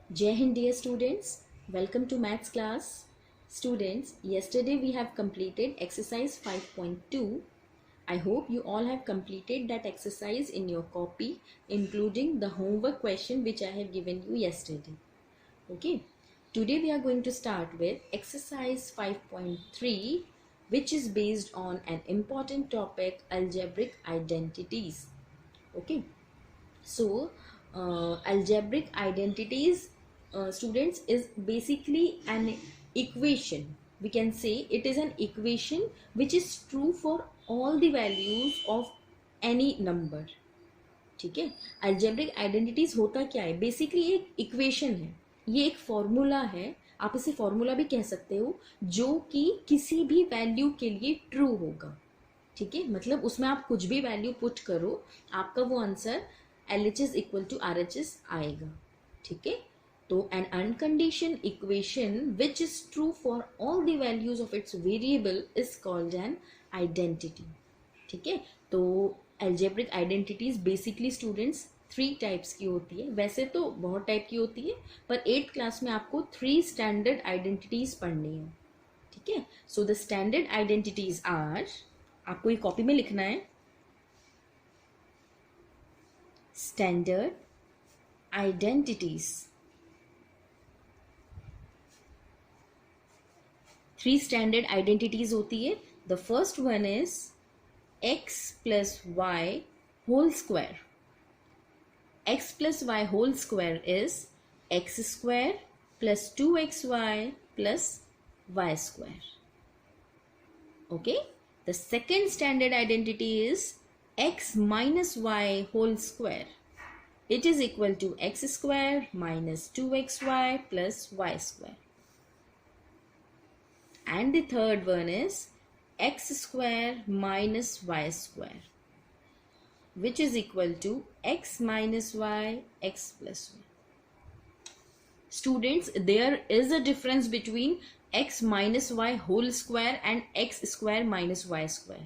Jai Hind, dear students. Welcome to maths class. Students, yesterday we have completed exercise 5.2. I hope you all have completed that exercise in your copy, including the homework question which I have given you yesterday. Okay. Today we are going to start with exercise 5.3, which is based on an important topic, algebraic identities. Okay. So, algebraic identities, students, is basically an equation. We can say it is an equation which is true for all the values of any number. ठीक है. Algebraic identities होता क्या है? Basically एक equation है, ये एक formula है, आप इसे फॉर्मूला भी कह सकते हो, जो कि किसी भी वैल्यू के लिए ट्रू होगा. ठीक है, मतलब उसमें आप कुछ भी वैल्यू पुट करो, आपका वो answer LHS equal to RHS आएगा. ठीक है, तो an uncondition equation which is true for all the values of its variable is called an identity. ठीक है, तो algebraic identities basically students 3 types की होती है. वैसे तो बहुत टाइप की होती है, पर 8th क्लास में आपको 3 स्टैंडर्ड आइडेंटिटीज पढ़नी है. ठीक है, so the standard identities are, आपको ये कॉपी में लिखना है, स्टैंडर्ड आइडेंटिटीज. 3 स्टैंडर्ड आइडेंटिटीज होती है. The first one is x plus y whole square. X plus y whole square is x square plus 2xy plus y square. Okay, the second standard identity is x minus y whole square. It is equal to x square minus 2xy plus y square. And the third one is x square minus y square, which is equal to x minus y x plus y. Students, there is a difference between x minus y whole square and x square minus y square.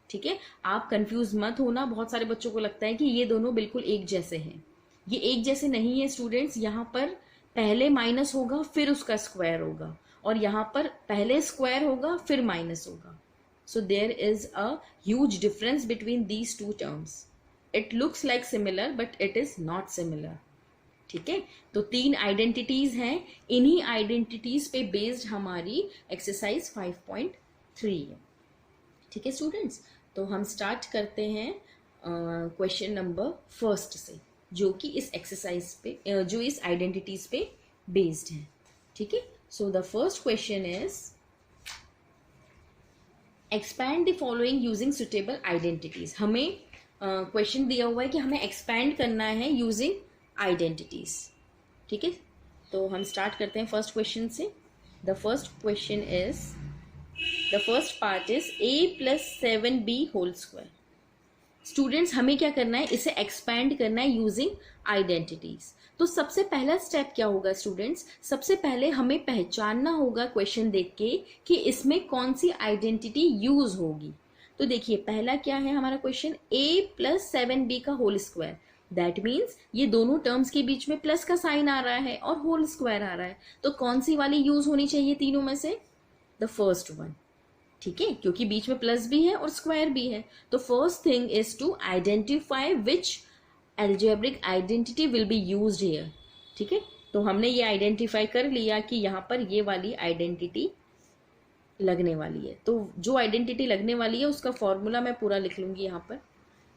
ठीक है, आप confuse मत होना. बहुत सारे बच्चों को लगता है कि ये दोनों बिल्कुल एक जैसे हैं. ये एक जैसे नहीं है स्टूडेंट्स. यहाँ पर पहले माइनस होगा फिर उसका स्क्वायर होगा, और यहाँ पर पहले स्क्वायर होगा फिर माइनस होगा. So there is a huge difference between these two terms. It looks like similar but it is not similar. ठीक है, तो 3 आइडेंटिटीज हैं. इन्हीं आइडेंटिटीज पे बेस्ड हमारी एक्सरसाइज 5.3 है. ठीक है स्टूडेंट्स, तो हम स्टार्ट करते हैं क्वेश्चन नंबर फर्स्ट से, जो कि इस एक्सरसाइज पे जो इस आइडेंटिटीज पे बेस्ड है. ठीक है, so the first question is expand the following using suitable identities. हमें क्वेश्चन दिया हुआ है कि हमें एक्सपैंड करना है यूजिंग आइडेंटिटीज. ठीक है, तो हम स्टार्ट करते हैं फर्स्ट क्वेश्चन से. The first question is, the first part is a plus 7b whole square. Students, हमें क्या करना है? इसे एक्सपैंड करना है यूजिंग आइडेंटिटीज. तो सबसे पहला स्टेप क्या होगा स्टूडेंट्स? सबसे पहले हमें पहचानना होगा क्वेश्चन देख के कि इसमें कौन सी आइडेंटिटी यूज होगी. तो देखिए, पहला क्या है हमारा क्वेश्चन, a प्लस 7b का होल स्क्वायर. दैट मीन्स ये दोनों टर्म्स के बीच में प्लस का साइन आ रहा है और होल स्क्वायर आ रहा है. तो कौन सी वाली यूज होनी चाहिए तीनों में से? The first one. ठीक है, क्योंकि बीच में प्लस भी है और स्क्वायर भी है. तो first thing is to identify which algebraic identity will be used here. ठीक है, तो हमने ये आइडेंटिफाई कर लिया कि यहाँ पर ये वाली आइडेंटिटी लगने वाली है. तो जो आइडेंटिटी लगने वाली है उसका फॉर्मूला मैं पूरा लिख लूंगी यहाँ पर.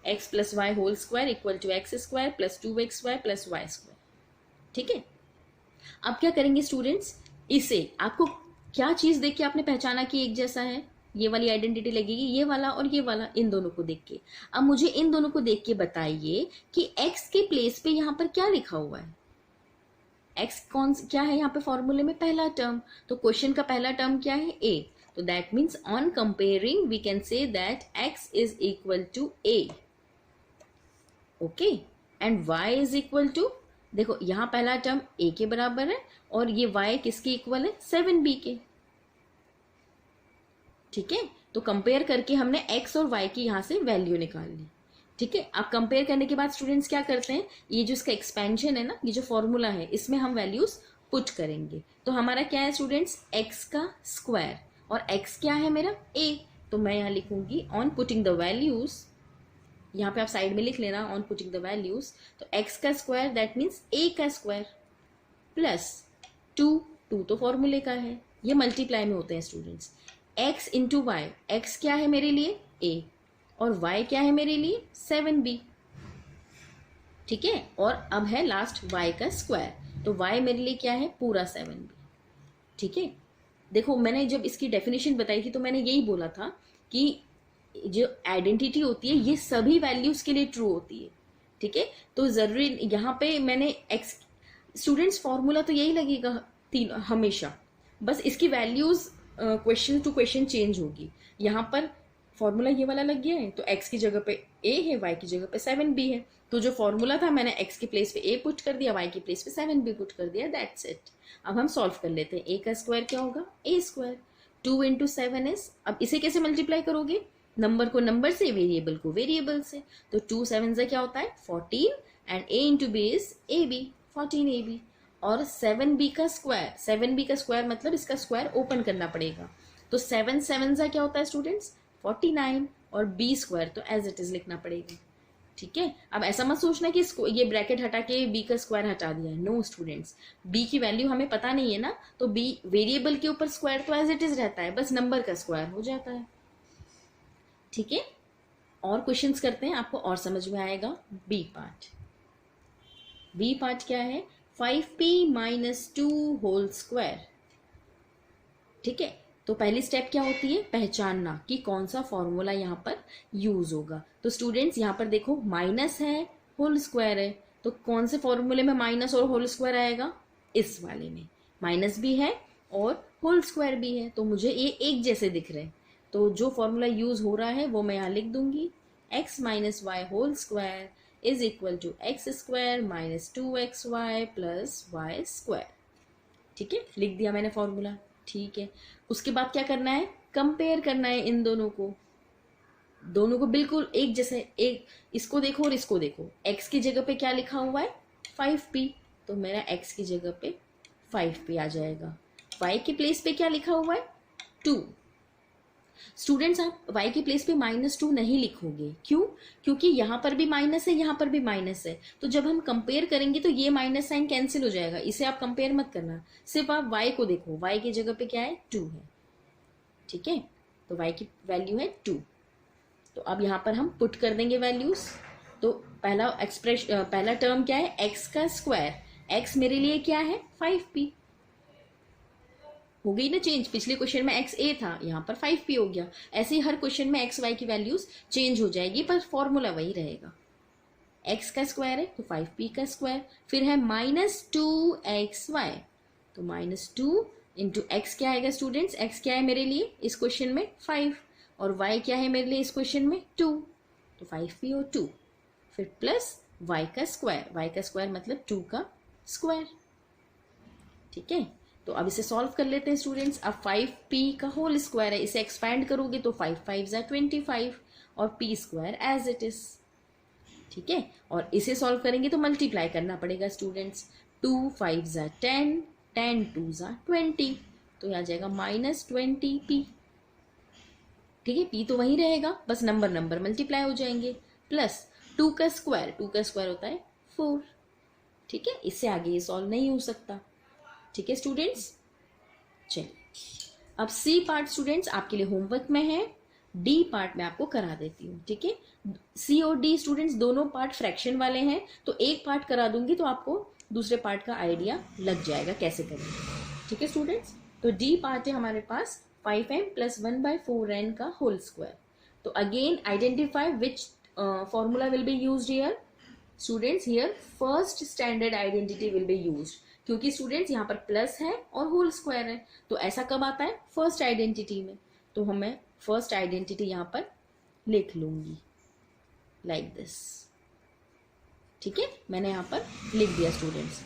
x plus y whole square equal to x square plus 2xy plus y square. ठीक है, अब क्या करेंगे स्टूडेंट्स? इसे आपको क्या चीज देख के आपने पहचाना कि एक जैसा है? ये वाली आइडेंटिटी लगेगी, ये वाला और ये वाला, इन दोनों को देख के. अब मुझे इन दोनों को देख के बताइए कि x के प्लेस पे यहाँ पर क्या लिखा हुआ है? x क्या है यहाँ पे फॉर्मूले में? पहला टर्म. तो क्वेश्चन का पहला टर्म क्या है? a. तो that means on comparing we can say that x is equal to a. Okay, and y is equal to, देखो यहाँ पहला टर्म a के बराबर है और ये y किसके इक्वल है? 7b के. ठीक है, तो कंपेयर करके हमने x और y की यहां से वैल्यू निकाल ली. ठीक है, अब कंपेयर करने के बाद स्टूडेंट्स क्या करते हैं, ये जो इसका एक्सपेंशन है ना, ये जो फॉर्मूला है, इसमें हम वैल्यूज पुट करेंगे। तो हमारा क्या है स्टूडेंट्स, एक्स का स्क्वायर, और एक्स क्या है मेरा, ए। तो मैं यहाँ लिखूंगी ऑन पुटिंग द वैल्यूज, यहाँ पे आप साइड में लिख लेना ऑन पुटिंग द वैल्यूज। तो एक्स का स्क्वायर दैट मीन्स ए का स्क्वायर प्लस 2 तो फॉर्मूले का है, ये मल्टीप्लाई में होते हैं students. X into y, x क्या है मेरे लिए ए, और y क्या है मेरे लिए 7b। ठीक है, और अब है लास्ट y का स्क्वायर, तो y मेरे लिए क्या है पूरा 7b। ठीक है, देखो मैंने जब इसकी डेफिनेशन बताई थी तो मैंने यही बोला था कि जो आइडेंटिटी होती है ये सभी वैल्यूज के लिए ट्रू होती है। ठीक है, तो जरूरी यहाँ पे मैंने x स्टूडेंट्स फॉर्मूला तो यही लगेगा तीन हमेशा, बस इसकी values question to question change होगी। यहाँ पर फॉर्मूला ये वाला लग गया है, तो x की जगह पे a है, y की जगह पे 7b है। तो जो फॉर्मूला था मैंने x की प्लेस पे a पुट कर दिया, y की प्लेस पे 7b पुट कर दिया, दैट्स इट। अब हम सॉल्व कर लेते हैं। a का स्क्वायर क्या होगा, a स्क्वायर, 2 इंटू 7 इज, अब इसे कैसे मल्टीप्लाई करोगे, नंबर को नंबर से, वेरिएबल को वेरिएबल से। तो 2 7 से क्या होता है 14, and a into b is ab, 14ab। और 7b का स्क्वायर, 7b का स्क्वायर मतलब इसका स्क्वायर ओपन करना पड़ेगा। तो 7 7 से क्या होता है स्टूडेंट्स 49, और b स्क्वायर तो एज इट इज लिखना पड़ेगा। ठीक है, अब ऐसा मत सोचना कि ये ब्रैकेट हटा के b का स्क्वायर हटा दिया है, नो स्टूडेंट्स, b की वैल्यू हमें पता नहीं है ना, तो b वेरिएबल के ऊपर स्क्वायर तो एज इट इज रहता है, बस नंबर का स्क्वायर हो जाता है। ठीक है, और क्वेश्चंस करते हैं, आपको और समझ में आएगा। बी पार्ट क्या है, 5p माइनस 2 होल स्क्वायर। ठीक है, तो पहली स्टेप क्या होती है, पहचानना कि कौन सा फॉर्मूला यहाँ पर यूज होगा। तो स्टूडेंट्स यहाँ पर देखो माइनस है, होल स्क्वायर है, तो कौन से फॉर्मूले में माइनस और होल स्क्वायर आएगा, इस वाले में माइनस भी है और होल स्क्वायर भी है, तो मुझे ये एक जैसे दिख रहे हैं। तो जो फॉर्मूला यूज हो रहा है वो मैं यहाँ लिख दूंगी, x minus y whole square is equal to x square minus 2xy plus y square. ठीक है, लिख दिया मैंने फॉर्मूला। ठीक है, उसके बाद क्या करना है, कंपेयर करना है इन दोनों को बिल्कुल एक जैसे, एक इसको देखो और इसको देखो। x की जगह पे क्या लिखा हुआ है 5p, तो मेरा x की जगह पे 5p आ जाएगा। y की प्लेस पे क्या लिखा हुआ है 2। स्टूडेंट्स आप y की प्लेस पे -2 नहीं लिखोगे, क्यों, क्योंकि यहाँ पर भी माइनस है, यहाँ पर भी माइनस है, तो जब हम कंपेयर करेंगे तो ये माइनस साइन कैंसिल हो जाएगा, इसे आप कंपेयर मत करना, सिर्फ आप y को देखो, y की जगह पे क्या है 2 है। ठीक है, तो y की वैल्यू है 2। तो अब यहाँ पर हम पुट कर देंगे वैल्यूज। तो पहला टर्म क्या है, x का स्क्वायर, x मेरे लिए क्या है 5p, हो गई ना चेंज, पिछले क्वेश्चन में एक्स ए था, यहाँ पर 5p हो गया। ऐसे ही हर क्वेश्चन में एक्स वाई की वैल्यूज चेंज हो जाएगी, पर फॉर्मूला वही रहेगा। एक्स का स्क्वायर है तो 5p का स्क्वायर, फिर है -2xy, तो -2 इंटू एक्स क्या आएगा स्टूडेंट्स, एक्स क्या है मेरे लिए इस क्वेश्चन में 5, और y क्या है मेरे लिए इस क्वेश्चन में 2, तो 5p और 2, फिर प्लस y का स्क्वायर मतलब 2 का स्क्वायर। ठीक है, तो अब इसे सॉल्व कर लेते हैं स्टूडेंट्स। अब 5p का होल स्क्वायर है, इसे एक्सपैंड करोगे तो 5 5 25 और p square as it is. ठीक है, और इसे सॉल्व करेंगे तो मल्टीप्लाई करना पड़ेगा स्टूडेंट्स, 2 5 10, 10 2 20, तो आ जाएगा -20p। ठीक है, p तो वही रहेगा, बस नंबर मल्टीप्लाई हो जाएंगे, प्लस 2 का स्क्वायर होता है 4। ठीक है, इससे आगे ये सॉल्व नहीं हो सकता। ठीक है स्टूडेंट्स, चलिए अब सी पार्ट स्टूडेंट्स आपके लिए होमवर्क में है, डी पार्ट मैं आपको करा देती हूँ। ठीक है, सी और डी स्टूडेंट्स दोनों पार्ट फ्रैक्शन वाले हैं, तो एक पार्ट करा दूंगी तो आपको दूसरे पार्ट का आइडिया लग जाएगा कैसे करेंगे। ठीक है स्टूडेंट्स, तो डी पार्ट है हमारे पास 5m + 1/4n का होल स्क्वायर। तो again identify which formula will be used here students, here first standard identity will be used, क्योंकि स्टूडेंट्स यहाँ पर प्लस है और होल स्क्वायर है, तो ऐसा कब आता है फर्स्ट आइडेंटिटी में, तो हमें फर्स्ट आइडेंटिटी यहाँ पर लिख लूंगी लाइक दिस। ठीक है, मैंने यहाँ पर लिख दिया स्टूडेंट्स।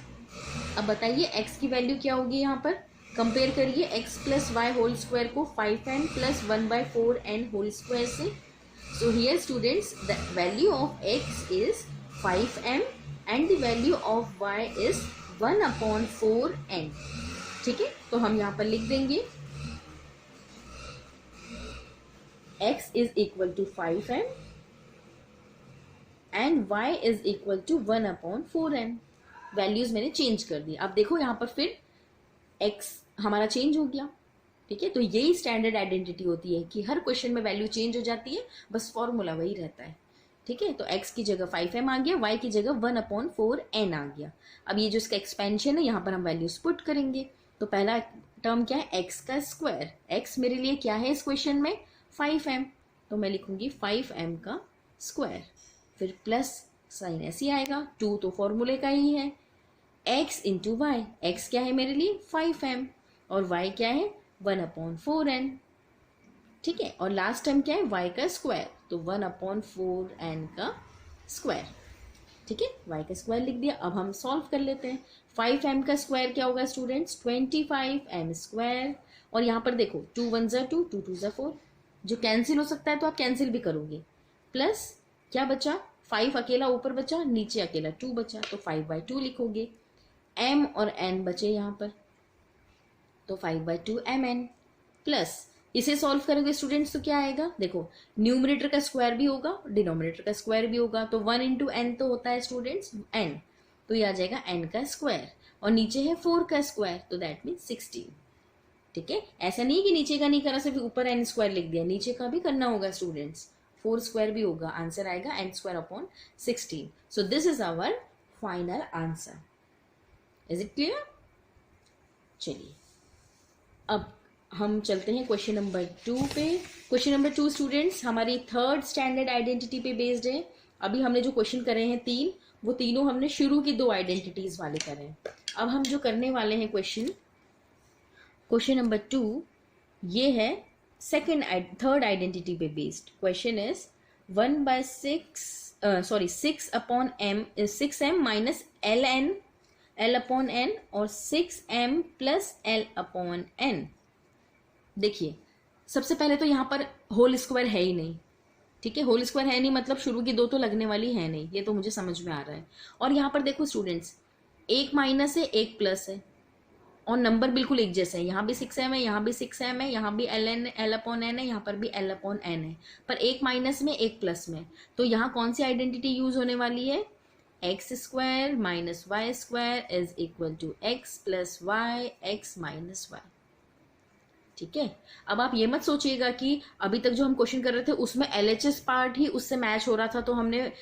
अब बताइए x की वैल्यू क्या होगी, यहाँ पर कंपेयर करिए x + y होल स्क्वायर को 5m + 1/4n होल स्क्वायर से। So here students, the value of x is 5m and the value of y is 1/4n. ठीक है, तो हम यहाँ पर लिख देंगे x is equal to 5m and y is equal to 1/4n. Values मैंने चेंज कर दी. अब देखो यहाँ पर फिर x हमारा चेंज हो गया. ठीक है, तो यही स्टैंडर्ड आइडेंटिटी होती है कि हर क्वेश्चन में वैल्यू चेंज हो जाती है, बस फॉर्मूला वही रहता है. ठीक है, तो x की जगह 5m आ गया, y की जगह 1/4n आ गया. अब ये जो इसका एक्सपेंशन है यहाँ पर हम वैल्यूज पुट करेंगे. तो पहला टर्म क्या है, x का स्क्वायर. x मेरे लिए क्या है इस क्वेश्चन में, 5m, तो मैं लिखूंगी 5m का स्क्वायर. फिर प्लस साइन ऐसे ही आएगा, 2 तो फॉर्मूले का ही है. x इंटू वाई, एक्स क्या है मेरे लिए 5m और y क्या है 1/4n. ठीक है, और लास्ट टर्म क्या है y का स्क्वायर, तो 1/4n का स्क्वायर. ठीक है, y का स्क्वायर लिख दिया. अब हम सॉल्व कर लेते हैं. 5m का स्क्वायर क्या होगा स्टूडेंट्स, 25m स्क्वायर. और यहाँ पर देखो 2 1 ज़ा 2, 2 2 ज़ा 4, जो कैंसिल हो सकता है तो आप कैंसिल भी करोगे. प्लस क्या बचा, 5 अकेला ऊपर बचा, नीचे अकेला 2 बचा, तो 5/2 लिखोगे. m और n बचे यहाँ पर, तो 5/2 mn. प्लस इसे सॉल्व करोगे स्टूडेंट्स तो क्या आएगा, देखो न्यूमरेटर का स्क्वायर भी होगा, डिनोमिनेटर का स्क्वायर भी होगा, तो 1 इंटू एन तो होता है स्टूडेंट्स n, तो ये आ जाएगा n का स्क्वायर. और नीचे है 4 का स्क्वायर, तो दैट मीन 16. ठीक है, ऐसा नहीं कि नीचे का नहीं करा, सिर्फ ऊपर n स्क्वायर लिख दिया, नीचे का भी करना होगा स्टूडेंट्स. 4 स्क्वायर भी होगा, आंसर आएगा n²/16. So this is our final answer. Is it clear? चलिए अब हम चलते हैं क्वेश्चन नंबर 2 पे. क्वेश्चन नंबर 2 स्टूडेंट्स हमारी थर्ड स्टैंडर्ड आइडेंटिटी पे बेस्ड है. अभी हमने जो क्वेश्चन करे हैं 3, वो तीनों हमने शुरू की 2 आइडेंटिटीज वाले करे हैं. अब हम जो करने वाले हैं क्वेश्चन नंबर 2, ये है थर्ड आइडेंटिटी पे based. Question is 6/m minus l/n और 6m प्लस l/n. देखिए सबसे पहले तो यहाँ पर होल स्क्वायर है ही नहीं. ठीक है, होल स्क्वायर है नहीं मतलब शुरू की 2 तो लगने वाली है नहीं, ये तो मुझे समझ में आ रहा है. और यहाँ पर देखो स्टूडेंट्स, एक माइनस है एक प्लस है और नंबर बिल्कुल एक जैसे है. यहाँ भी 6m है, यहाँ भी 6m है, यहाँ भी l/n है, यहाँ पर भी l/n है, पर एक माइनस में एक प्लस में. तो यहाँ कौन सी आइडेंटिटी यूज होने वाली है, x² minus y² is equal to x plus y x minus y. ठीक है, अब आप ये मत सोचिएगा कि अभी तक जो हम क्वेश्चन कर रहे थे उसमें LHS पार्ट ही उससे मैच हो रहा था तो हमने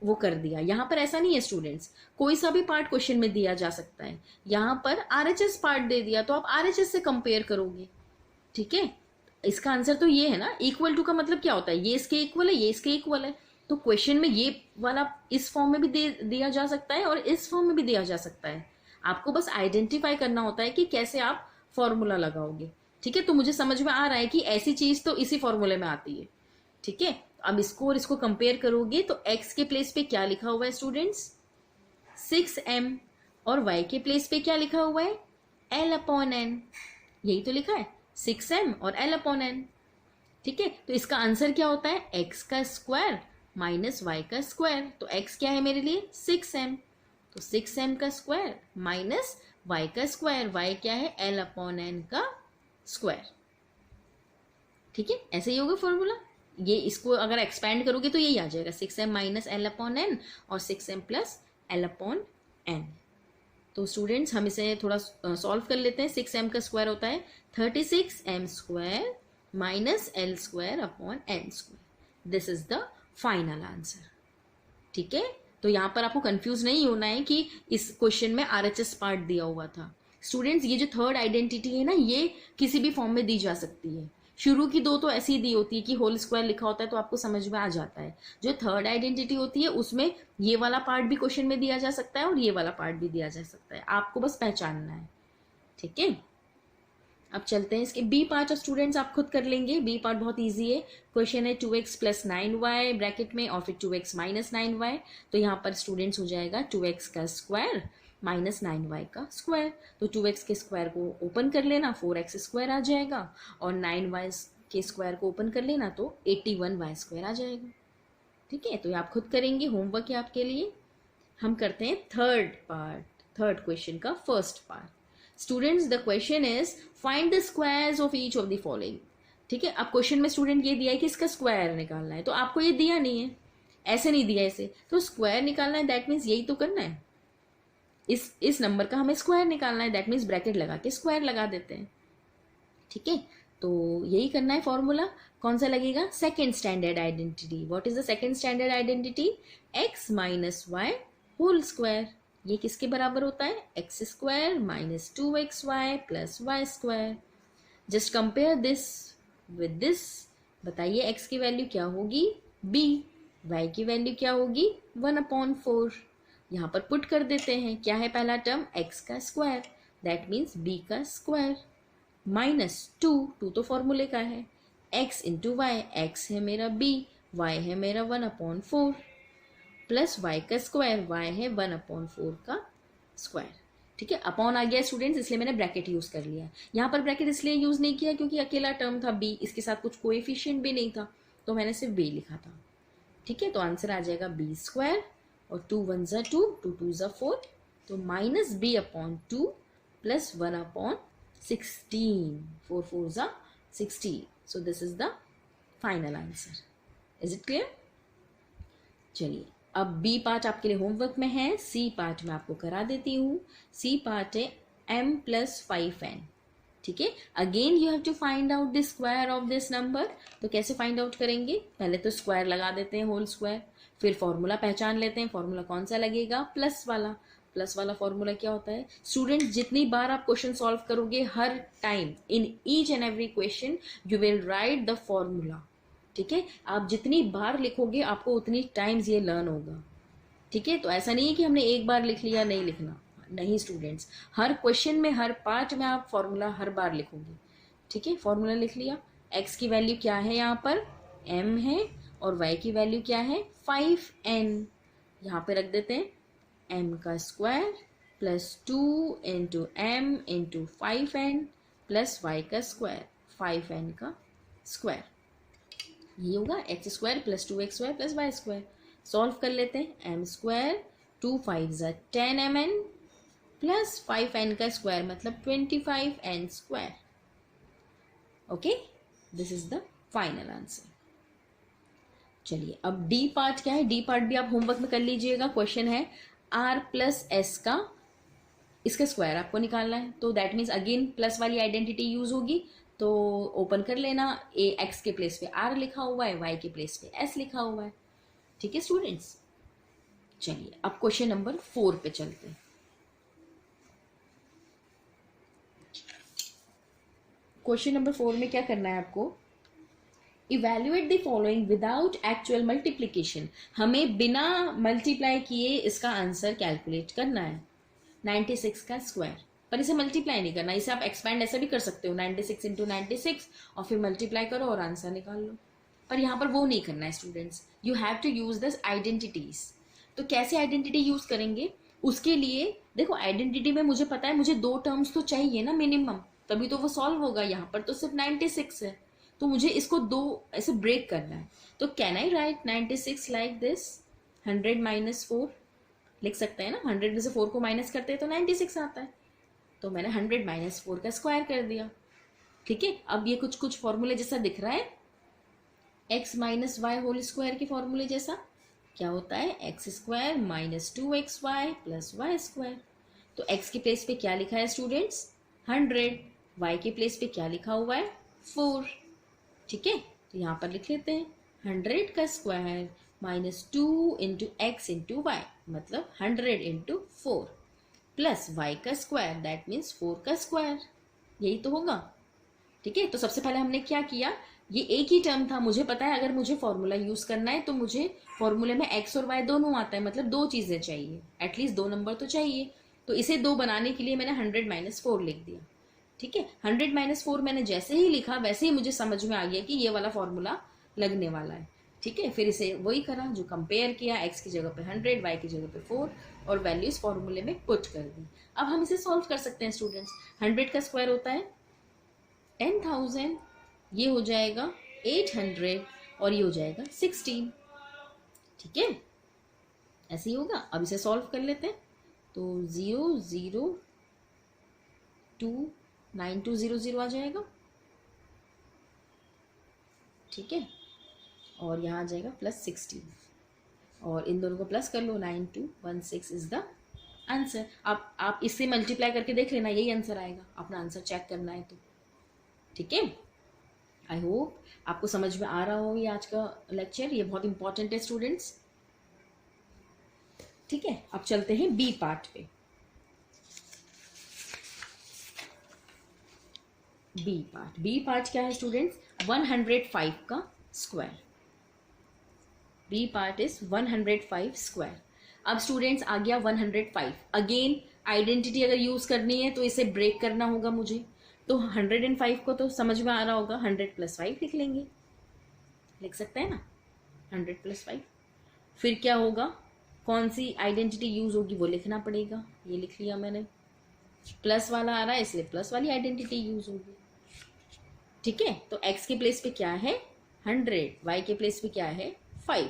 वो कर दिया. यहाँ पर ऐसा नहीं है स्टूडेंट्स, कोई सा भी पार्ट क्वेश्चन में दिया जा सकता है. यहाँ पर RHS पार्ट दे दिया तो आप RHS से कंपेयर करोगे. ठीक है, इसका आंसर तो ये है ना. इक्वल टू का मतलब क्या होता है, ये इसके इक्वल है, ये इसके इक्वल है. तो क्वेश्चन में ये वाला इस फॉर्म में भी दिया जा सकता है और इस फॉर्म में भी दिया जा सकता है. आपको बस आइडेंटिफाई करना होता है कि कैसे आप फॉर्मूला लगाओगे. ठीक है, तो मुझे समझ में आ रहा है कि ऐसी चीज तो इसी फॉर्मूले में आती है. ठीक है, अब इसको और इसको कंपेयर करोगे तो x के प्लेस पे क्या लिखा हुआ है स्टूडेंट्स, 6m, और y के प्लेस पे क्या लिखा हुआ है, l/n. यही तो लिखा है, 6m और l/n. ठीक है, तो इसका आंसर क्या होता है, x का स्क्वायर माइनस y का स्क्वायर. तो x क्या है मेरे लिए 6m, तो 6m का स्क्वायर माइनस y का स्क्वायर, y क्या है l/n का स्क्वायर. ठीक है, ऐसे ही होगा फॉर्मूला. ये इसको अगर एक्सपैंड करोगे तो यही आ जाएगा, 6m माइनस l/n और 6m प्लस l/n. तो स्टूडेंट्स हम इसे थोड़ा सॉल्व कर लेते हैं. 6m का स्क्वायर होता है 36m² minus l²/n². This is the final answer. ठीक है, तो यहाँ पर आपको कंफ्यूज नहीं होना है कि इस क्वेश्चन में RHS पार्ट दिया हुआ था. स्टूडेंट्स ये जो थर्ड आइडेंटिटी है ना, ये किसी भी फॉर्म में दी जा सकती है. शुरू की 2 तो ऐसी ही दी होती है कि होल स्क्वायर लिखा होता है तो आपको समझ में आ जाता है. जो थर्ड आइडेंटिटी होती है उसमें ये वाला पार्ट भी क्वेश्चन में दिया जा सकता है और ये वाला पार्ट भी दिया जा सकता है, आपको बस पहचानना है. ठीक है, अब चलते हैं इसके बी पार्ट. ऑफ स्टूडेंट्स आप खुद कर लेंगे, बी पार्ट बहुत ईजी है. क्वेश्चन है 2x प्लस 9y ब्रैकेट में और फिर 2x माइनस 9y. तो यहाँ पर स्टूडेंट्स हो जाएगा 2x का स्क्वायर माइनस 9y का स्क्वायर. तो 2x के स्क्वायर को ओपन कर लेना, 4x स्क्वायर आ जाएगा और 9y के स्क्वायर को ओपन कर लेना तो 81y² आ जाएगा। ठीक है, तो ये आप खुद करेंगे, होमवर्क है आपके लिए। हम करते हैं थर्ड क्वेश्चन का first part. Students, the question is find the squares of each of the following. ठीक है, अब क्वेश्चन में स्टूडेंट ये दिया है कि इसका स्क्वायर निकालना है, तो आपको ये दिया नहीं है, ऐसे नहीं दिया इसे, तो स्क्वायर निकालना है, दैट मीन्स यही तो करना है, इस नंबर का हमें स्क्वायर निकालना है, दैट मीन्स ब्रैकेट लगा के स्क्वायर लगा देते हैं। ठीक है, तो यही करना है फॉर्मूला। कौन सा लगेगा? Second standard identity. What is the second standard identity? x minus y whole square. ये किसके बराबर होता है? X square minus 2xy plus y square. Just compare this with this. बताइए x की वैल्यू क्या होगी? b। y की वैल्यू क्या होगी? 1/4। यहाँ पर पुट कर देते हैं। क्या है पहला टर्म? x का स्क्वायर, दैट मीन्स b का स्क्वायर माइनस 2 तो फॉर्मूले का है, x इंटू वाई, एक्स है मेरा b, y है मेरा 1/4 प्लस y का स्क्वायर, y है 1/4 का स्क्वायर। ठीक है, अपॉन आ गया स्टूडेंट्स, इसलिए मैंने ब्रैकेट यूज कर लिया। यहाँ पर ब्रैकेट इसलिए यूज नहीं किया क्योंकि अकेला टर्म था b, इसके साथ कुछ कोएफिशिएंट भी नहीं था, तो मैंने सिर्फ b लिखा था। ठीक है, तो आंसर आ जाएगा b² और 2 1 ज़ा 2, 2 2 ज़ा 4, तो माइनस b/2 प्लस 1/16, 4 4 ज़ा 16। सो this is the final answer. Is it clear? चलिए, अब बी पार्ट आपके लिए होमवर्क में है, सी पार्ट में आपको करा देती हूँ। सी पार्ट है m + 5n। ठीक है, again you have to find out the square of this number. तो कैसे फाइंड आउट करेंगे? पहले तो स्क्वायर लगा देते हैं, होल स्क्वायर, फिर फॉर्मूला पहचान लेते हैं। फॉर्मूला कौन सा लगेगा? प्लस वाला फॉर्मूला क्या होता है स्टूडेंट? जितनी बार आप क्वेश्चन सॉल्व करोगे, हर time in each and every question you will write the formula. ठीक है, आप जितनी बार लिखोगे आपको उतनी टाइम्स ये लर्न होगा। ठीक है, तो ऐसा नहीं है कि हमने एक बार लिख लिया, नहीं लिखना, नहीं स्टूडेंट्स, हर क्वेश्चन में, हर पार्ट में आप फॉर्मूला हर बार लिखोगे। ठीक है, फॉर्मूला लिख लिया। x की वैल्यू क्या है? यहाँ पर m है, और y की वैल्यू क्या है? 5n। यहाँ पे रख देते हैं m का square plus 2 into m into 5n plus y का स्क्वायर 5n का स्क्वायर। ये होगा x² plus 2xy plus y²। Solve कर लेते हैं। m², 2 5 ज़ा 10mn प्लस 5n का स्क्वायर मतलब 25n²। Okay, this is the final answer. चलिए, अब डी पार्ट क्या है? डी पार्ट भी आप होमवर्क में कर लीजिएगा। क्वेश्चन है r + s का, इसका स्क्वायर आपको निकालना है, तो दैट मीन्स अगेन प्लस वाली आइडेंटिटी यूज होगी। तो ओपन कर लेना, ए एक्स के प्लेस पे r लिखा हुआ है, y के प्लेस पे s लिखा हुआ है। ठीक है स्टूडेंट्स, चलिए अब क्वेश्चन नंबर 4 पे चलते हैं। क्वेश्चन नंबर 4 में क्या करना है आपको? Evaluate the following without actual multiplication. हमें बिना मल्टीप्लाई किए इसका आंसर कैलकुलेट करना है। 96 का स्क्वायर, पर इसे मल्टीप्लाई नहीं करना, इसे आप एक्सपैंड ऐसे भी कर सकते हो, 96 इंटू 96 और फिर मल्टीप्लाई करो और आंसर निकाल लो, पर यहाँ पर वो नहीं करना है students. You have to use this identities. तो कैसे आइडेंटिटी यूज करेंगे? उसके लिए देखो, आइडेंटिटी में मुझे पता है मुझे 2 टर्म्स तो चाहिए ना मिनिमम, तभी तो वो सॉल्व होगा। यहाँ पर तो सिर्फ 96 है, तो मुझे इसको 2 ऐसे ब्रेक करना है। तो can I right 96 like this? 100 minus 4 लिख सकते हैं ना, 100 में से 4 को माइनस करते हैं तो 96 आता है, तो मैंने 100 माइनस 4 का स्क्वायर कर दिया। ठीक है, अब ये कुछ फॉर्मूले जैसा दिख रहा है, x minus y whole square के फॉर्मूले जैसा। क्या होता है? x² minus 2xy plus y²। तो x के प्लेस पे क्या लिखा है स्टूडेंट्स? 100। y के प्लेस पे क्या लिखा हुआ है? 4। ठीक है, तो यहाँ पर लिख लेते हैं 100 का square minus 2 into x into y मतलब 100 इंटू 4 प्लस y का स्क्वायर दैट मीन्स 4 का स्क्वायर। यही तो होगा। ठीक है, तो सबसे पहले हमने क्या किया, ये एक ही टर्म था, मुझे पता है अगर मुझे फॉर्मूला यूज करना है तो मुझे फॉर्मूले में x और y दोनों आता है, मतलब 2 चीजें चाहिए, एटलीस्ट 2 नंबर तो चाहिए। तो इसे 2 बनाने के लिए मैंने 100 माइनस 4 लिख दिया। ठीक है, 100 माइनस 4 मैंने जैसे ही लिखा वैसे ही मुझे समझ में आ गया कि ये वाला फॉर्मूला लगने वाला है। ठीक है, फिर इसे वही करा जो कंपेयर किया, x की जगह पे 100, y की जगह पे 4 और वैल्यूज फॉर्मूले में पुट कर दी। अब हम इसे सॉल्व कर सकते हैं स्टूडेंट्स। 100 का स्क्वायर होता है 10,000 ये हो जाएगा 800 और ये हो जाएगा 16। ठीक है, ऐसे ही होगा। अब इसे सॉल्व कर लेते हैं। तो 0029200 आ जाएगा। ठीक है, और यहाँ आ जाएगा +16 और इन दोनों को प्लस कर लो। 9216 इज द आंसर। आप इससे मल्टीप्लाई करके देख लेना, यही आंसर आएगा। अपना आंसर चेक करना है तो। ठीक है, आई होप आपको समझ में आ रहा हो ये आज का लेक्चर। ये बहुत इंपॉर्टेंट है स्टूडेंट्स। ठीक है, अब चलते हैं बी पार्ट पे। बी पार्ट क्या है स्टूडेंट्स? 105 का square. B part is 105 square. अब स्टूडेंट्स आ गया 105। अगेन आइडेंटिटी अगर यूज करनी है तो इसे ब्रेक करना होगा मुझे। तो 105 को तो समझ में आ रहा होगा, 100 + 5 लिख लेंगे। लिख सकते हैं ना, 100 + 5। फिर क्या होगा, कौन सी आइडेंटिटी यूज होगी वो लिखना पड़ेगा। ये लिख लिया मैंने। प्लस वाला आ रहा है इसलिए प्लस वाली आइडेंटिटी यूज होगी। ठीक है, तो x के प्लेस पे क्या है 100, y के प्लेस पे क्या है 5।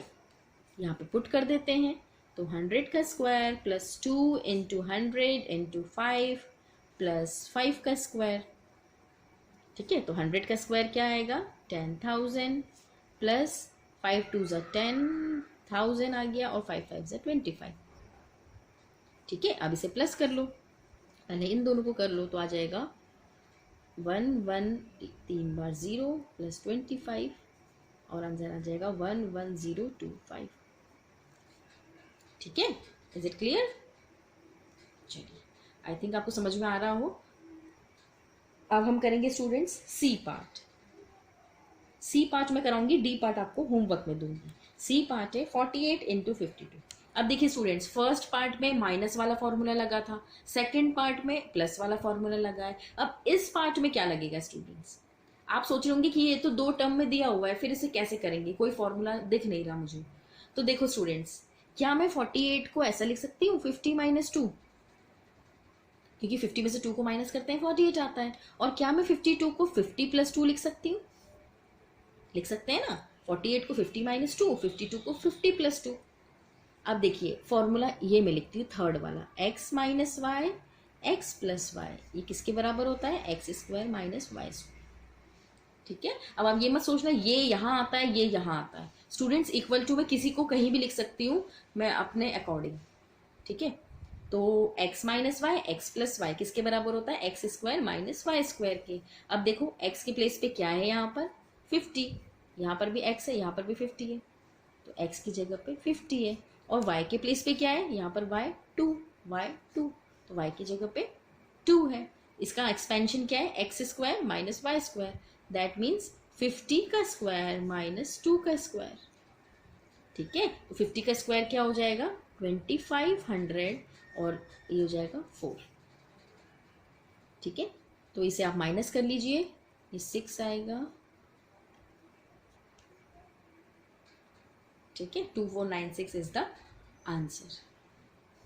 यहाँ पे पुट कर देते हैं। तो 100 का स्क्वायर +2 × 100 × 5 +5 का स्क्वायर। ठीक है, तो 100 का स्क्वायर क्या आएगा 10,000 प्लस 5 2 ज़ा 10,000 आ गया और 5 5 ज़ा 25। ठीक है, अब इसे प्लस कर लो। पहले इन दोनों को कर लो तो आ जाएगा 1 1 3 बार 0 + 25 और आंसर आ जाएगा 11025। ठीक है, इज इट क्लियर? चलिए, आई थिंक आपको समझ में आ रहा हो। अब हम करेंगे students c part. C part मैं कराऊंगी, डी पार्ट आपको होमवर्क में दूंगी। सी पार्ट है 48 × 52। अब देखिए स्टूडेंट्स, फर्स्ट पार्ट में माइनस वाला फॉर्मूला लगा था, सेकंड पार्ट में प्लस वाला फॉर्मूला लगा है। अब इस पार्ट में क्या लगेगा स्टूडेंट्स? आप सोच रहे होंगे कि ये तो 2 टर्म में दिया हुआ है, फिर इसे कैसे करेंगे, कोई फॉर्मूला दिख नहीं रहा मुझे। तो देखो स्टूडेंट्स, क्या मैं 48 को ऐसा लिख सकती हूँ 50 - 2, क्योंकि 50 में से 2 को माइनस करते हैं 48 आता है। और क्या मैं 52 को 50 + 2 लिख सकती हूँ? लिख सकते हैं ना। 48 को 50 - 2, 52 को 50 + 2। अब देखिए फॉर्मूला ये मैं लिखती हूँ थर्ड वाला, x - y x + y, ये किसके बराबर होता है x² - y²। ठीक है, अब आप ये मत सोचना ये यहाँ आता है ये यहाँ आता है। स्टूडेंट्स इक्वल टू में किसी को कहीं भी लिख सकती हूँ मैं अपने अकॉर्डिंग। ठीक है, तो x - y x + y किसके बराबर होता है x² - y² के। अब देखो x के प्लेस पे क्या है यहाँ पर 50, यहाँ पर भी x है, यहाँ पर भी 50 है, तो x की जगह पे 50 है। और y के प्लेस पे क्या है, यहाँ पर y2, तो y की जगह पे 2 है। इसका एक्सपेंशन क्या है x² - y²। दैट मीन्स 50 का स्क्वायर -2 का स्क्वायर। ठीक है, तो 50 का स्क्वायर क्या हो जाएगा 2500 और ये हो जाएगा 4। ठीक है, तो इसे आप माइनस कर लीजिए, ये 6 आएगा। ठीक है, 2496 इज द आंसर।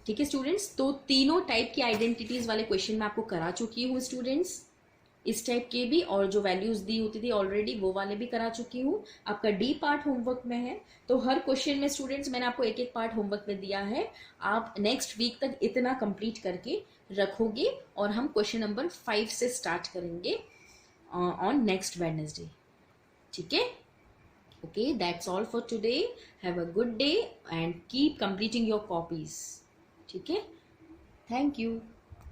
ठीक है स्टूडेंट्स, तो तीनों टाइप की आइडेंटिटीज वाले क्वेश्चन मैं आपको करा चुकी हूँ स्टूडेंट्स। इस टाइप के भी और जो वैल्यूज दी होती थी ऑलरेडी वो वाले भी करा चुकी हूँ। आपका डी पार्ट होमवर्क में है, तो हर क्वेश्चन में स्टूडेंट्स मैंने आपको एक एक पार्ट होमवर्क में दिया है। आप नेक्स्ट वीक तक इतना कंप्लीट करके रखोगे और हम क्वेश्चन नंबर 5 से स्टार्ट करेंगे ऑन नेक्स्ट वेडनेसडे। ठीक है, okay, that's all for today. Have a good day and keep completing your copies. ठीक है, thank you.